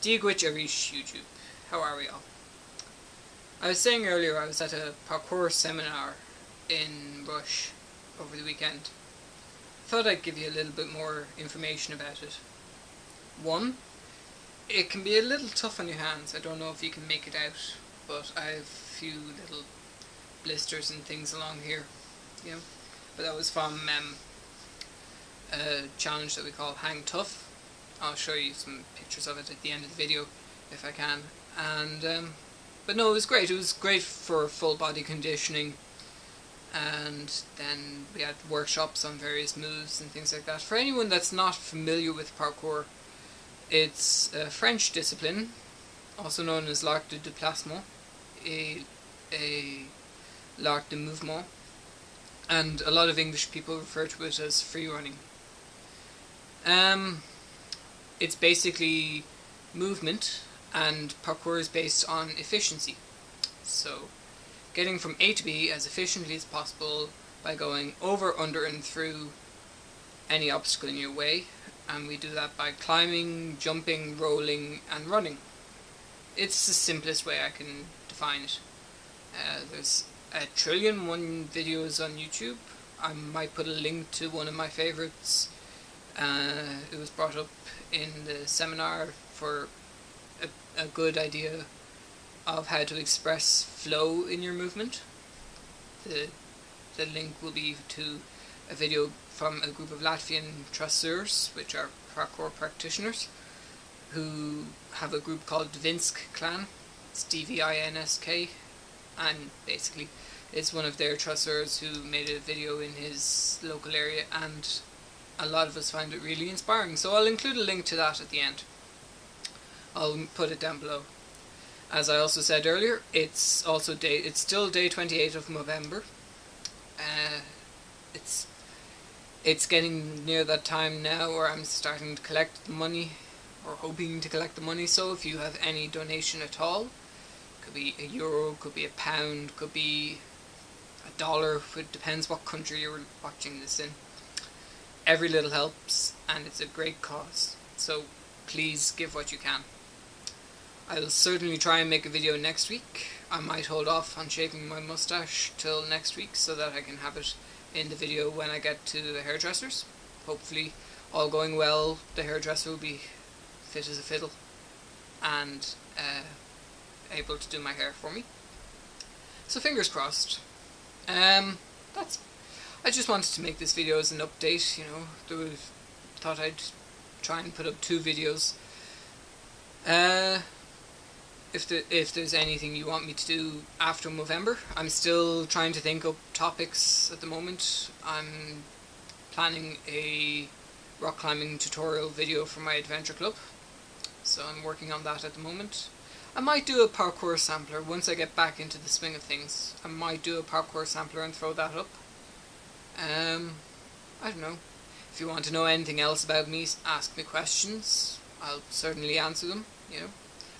Díagwich Arish YouTube. How are we all? I was saying earlier I was at a parkour seminar in Rush over the weekend. Thought I'd give you a little bit more information about it. One, it can be a little tough on your hands. I don't know if you can make it out, but I have a few little blisters and things along here, you know. But that was from a challenge that we call Hang Tough. I'll show you some pictures of it at the end of the video if I can. And but no, it was great. It was great for full body conditioning, and then we had workshops on various moves and things like that. For anyone that's not familiar with parkour, it's a French discipline, also known as l'art de déplacement, a l'art de mouvement, and a lot of English people refer to it as free running. It's basically movement, and parkour is based on efficiency. So, getting from A to B as efficiently as possible by going over, under and through any obstacle in your way, and we do that by climbing, jumping, rolling and running. It's the simplest way I can define it. There's 1,000,001 videos on YouTube. I might put a link to one of my favourites. It was brought up in the seminar for a good idea of how to express flow in your movement. The link will be to a video from a group of Latvian traceurs, which are parkour practitioners, who have a group called Dvinsk Clan. It's DVINSK, and basically it's one of their traceurs who made a video in his local area, and a lot of us find it really inspiring. So I'll include a link to that at the end. I'll put it down below. As I also said earlier, it's still day 28 of Movember. It's getting near that time now where I'm starting to collect the money, or hoping to collect the money. So if you have any donation at all, could be €1, could be £1, could be $1. It depends what country you're watching this in. Every little helps, and it's a great cause. So please give what you can. I will certainly try and make a video next week. I might hold off on shaving my mustache till next week so that I can have it in the video when I get to the hairdressers. Hopefully, all going well, the hairdresser will be fit as a fiddle and able to do my hair for me. So fingers crossed. I just wanted to make this video as an update, you know. Thought I'd try and put up 2 videos. If there's anything you want me to do after Movember, I'm still trying to think up topics at the moment. I'm planning a rock climbing tutorial video for my adventure club, so I'm working on that at the moment. I might do a parkour sampler once I get back into the swing of things. I might do a parkour sampler and throw that up. I don't know. If you want to know anything else about me, ask me questions. I'll certainly answer them, you know.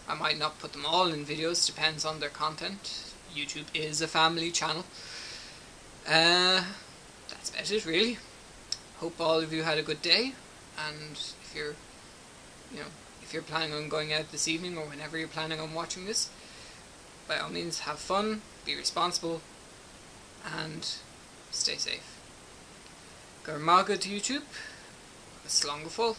I might not put them all in videos, depends on their content. YouTube is a family channel. That's about it, really. Hope all of you had a good day, and if you're planning on going out this evening, or whenever you're planning on watching this, by all means have fun, be responsible, and stay safe. Gur maga to YouTube, slán go fóill.